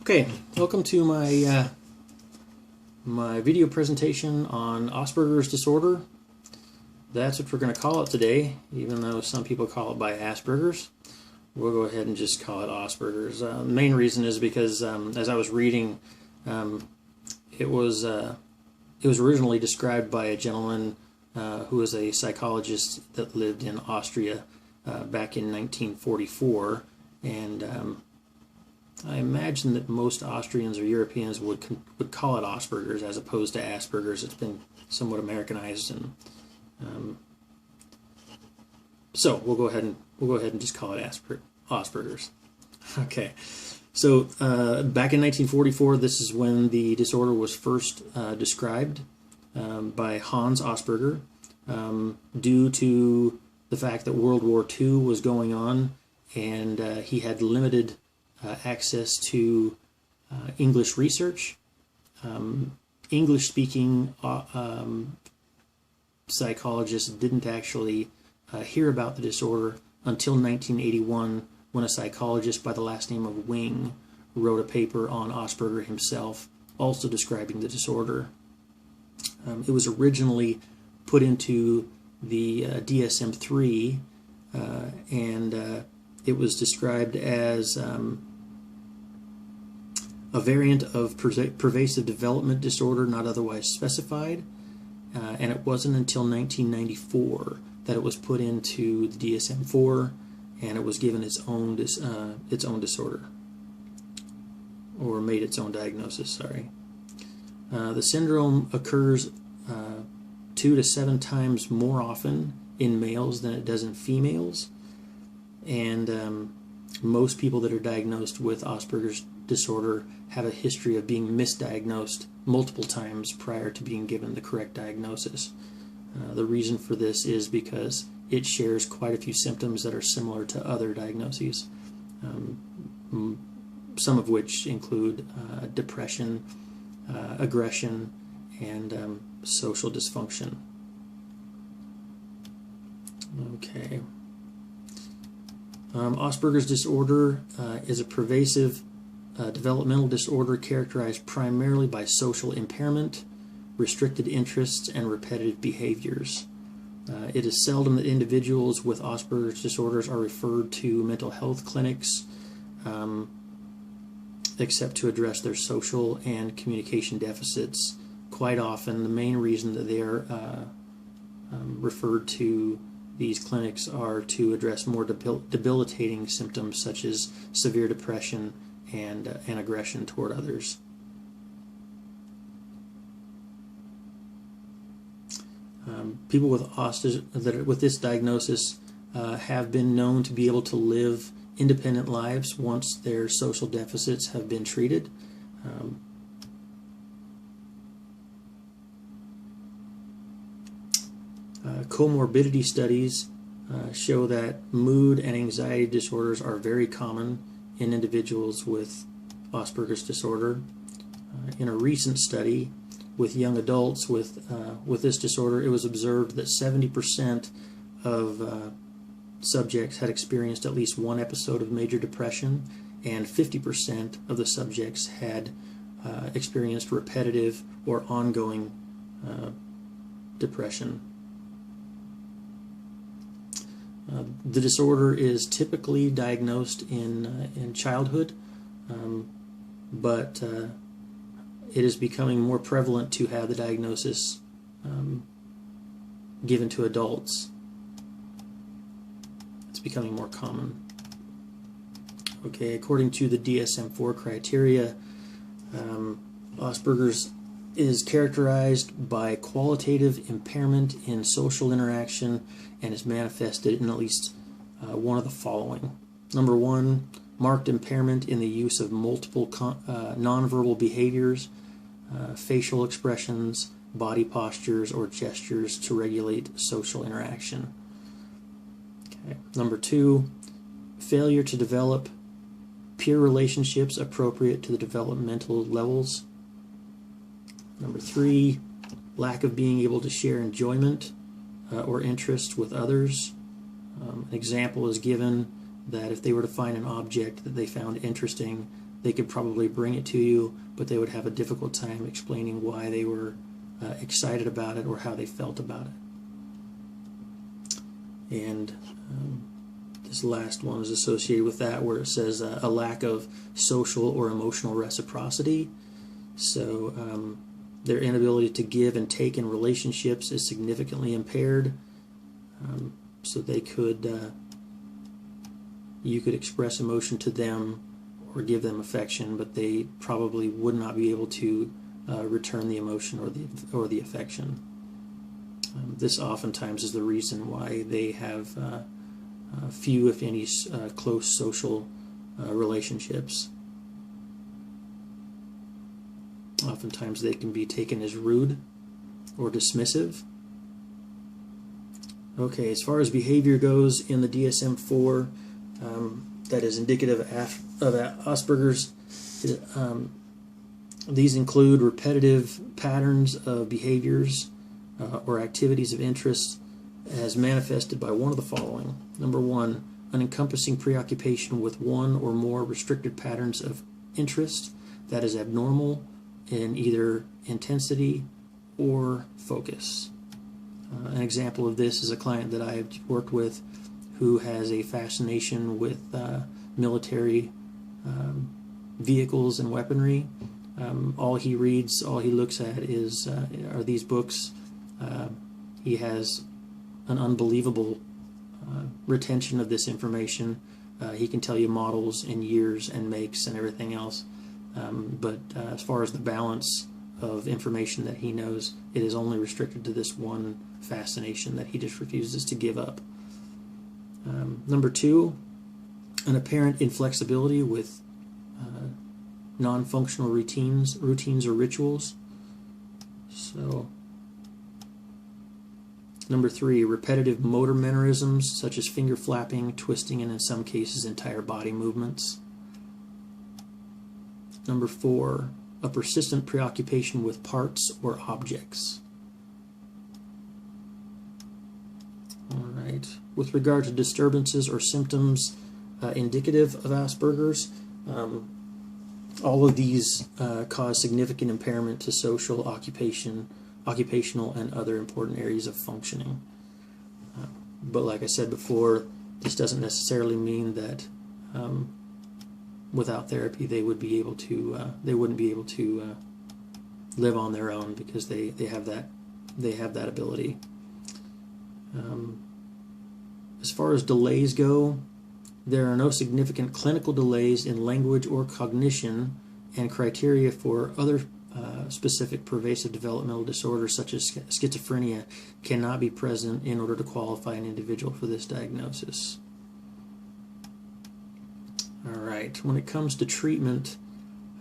Okay, welcome to my video presentation on Asperger's disorder. That's what we're going to call it today, even though some people call it by Asperger's. We'll go ahead and just call it Asperger's. The main reason is because as I was reading, it was originally described by a gentleman who was a psychologist that lived in Austria back in 1944, and I imagine that most Austrians or Europeans would call it Asperger's as opposed to Asperger's. It's been somewhat Americanized, and so we'll go ahead and just call it Asperger's. Okay, so back in 1944, this is when the disorder was first described by Hans Asperger, due to the fact that World War II was going on, and he had limited access to English research. English-speaking psychologists didn't actually hear about the disorder until 1981, when a psychologist by the last name of Wing wrote a paper on Asperger himself, also describing the disorder. It was originally put into the DSM-3, and it was described as a variant of pervasive development disorder not otherwise specified, and it wasn't until 1994 that it was put into the DSM-4, and it was given its own disorder, or made its own diagnosis. Sorry. The syndrome occurs 2 to 7 times more often in males than it does in females, and most people that are diagnosed with Asperger's disorder have a history of being misdiagnosed multiple times prior to being given the correct diagnosis. The reason for this is because it shares quite a few symptoms that are similar to other diagnoses, some of which include depression, aggression, and social dysfunction. Okay. Asperger's disorder is a pervasive developmental disorder characterized primarily by social impairment, restricted interests, and repetitive behaviors. It is seldom that individuals with Asperger's disorders are referred to mental health clinics, except to address their social and communication deficits. Quite often, the main reason that they are referred to these clinics are to address more debilitating symptoms such as severe depression and aggression toward others. People with this diagnosis have been known to be able to live independent lives once their social deficits have been treated. Comorbidity studies show that mood and anxiety disorders are very common in individuals with Asperger's disorder. In a recent study with young adults with this disorder, it was observed that 70% of subjects had experienced at least one episode of major depression, and 50% of the subjects had experienced repetitive or ongoing depression. The disorder is typically diagnosed in childhood, but it is becoming more prevalent to have the diagnosis given to adults. It's becoming more common. Okay, according to the DSM-4 criteria, Asperger's is characterized by qualitative impairment in social interaction and is manifested in at least one of the following. Number 1, marked impairment in the use of multiple nonverbal behaviors, facial expressions, body postures, or gestures to regulate social interaction. Okay. Number 2, failure to develop peer relationships appropriate to the developmental levels. Number 3, lack of being able to share enjoyment or interest with others. An example is given that if they were to find an object that they found interesting, they could probably bring it to you, but they would have a difficult time explaining why they were excited about it or how they felt about it. And this last one is associated with that, where it says a lack of social or emotional reciprocity. So their inability to give and take in relationships is significantly impaired. So they could, you could express emotion to them or give them affection, but they probably would not be able to return the emotion or the affection. This oftentimes is the reason why they have few, if any, close social relationships. Oftentimes they can be taken as rude or dismissive. Okay, as far as behavior goes in the DSM-4, that is indicative of Asperger's, these include repetitive patterns of behaviors or activities of interest as manifested by one of the following. Number one, an encompassing preoccupation with one or more restricted patterns of interest that is abnormal in either intensity or focus. An example of this is a client that I've worked with who has a fascination with military vehicles and weaponry. All he reads, all he looks at are these books. He has an unbelievable retention of this information. He can tell you models and years and makes and everything else. But as far as the balance of information that he knows, it is only restricted to this one fascination that he just refuses to give up. Number two, an apparent inflexibility with non-functional routines or rituals. So, number three, repetitive motor mannerisms such as finger flapping, twisting, and in some cases entire body movements. Number four, a persistent preoccupation with parts or objects. All right. With regard to disturbances or symptoms indicative of Asperger's, all of these cause significant impairment to social, occupational, and other important areas of functioning. But like I said before, this doesn't necessarily mean that without therapy they wouldn't be able to live on their own, because they have that ability. As far as delays go, there are no significant clinical delays in language or cognition, and criteria for other specific pervasive developmental disorders such as schizophrenia cannot be present in order to qualify an individual for this diagnosis. All right, when it comes to treatment,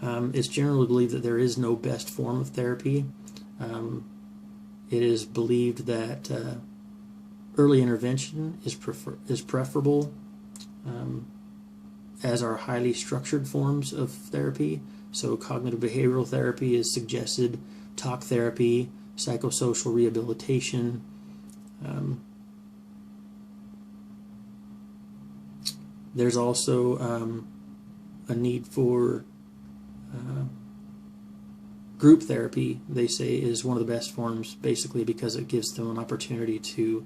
it's generally believed that there is no best form of therapy. It is believed that early intervention is preferable, as are highly structured forms of therapy. So cognitive behavioral therapy is suggested, talk therapy, psychosocial rehabilitation. There's also a need for group therapy, they say, is one of the best forms, basically because it gives them an opportunity to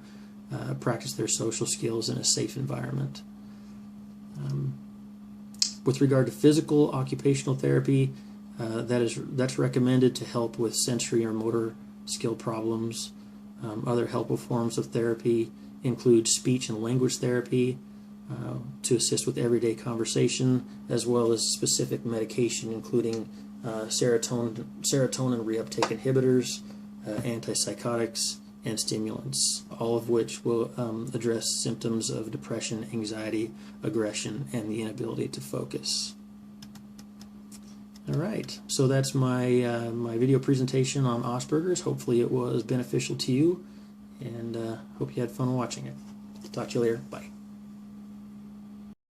practice their social skills in a safe environment. With regard to physical occupational therapy, that's recommended to help with sensory or motor skill problems. Other helpful forms of therapy include speech and language therapy to assist with everyday conversation, as well as specific medication including serotonin reuptake inhibitors, antipsychotics, and stimulants, all of which will address symptoms of depression, anxiety, aggression, and the inability to focus. All right, so that's my my video presentation on Asperger's. Hopefully it was beneficial to you, and hope you had fun watching it. Talk to you later. Bye.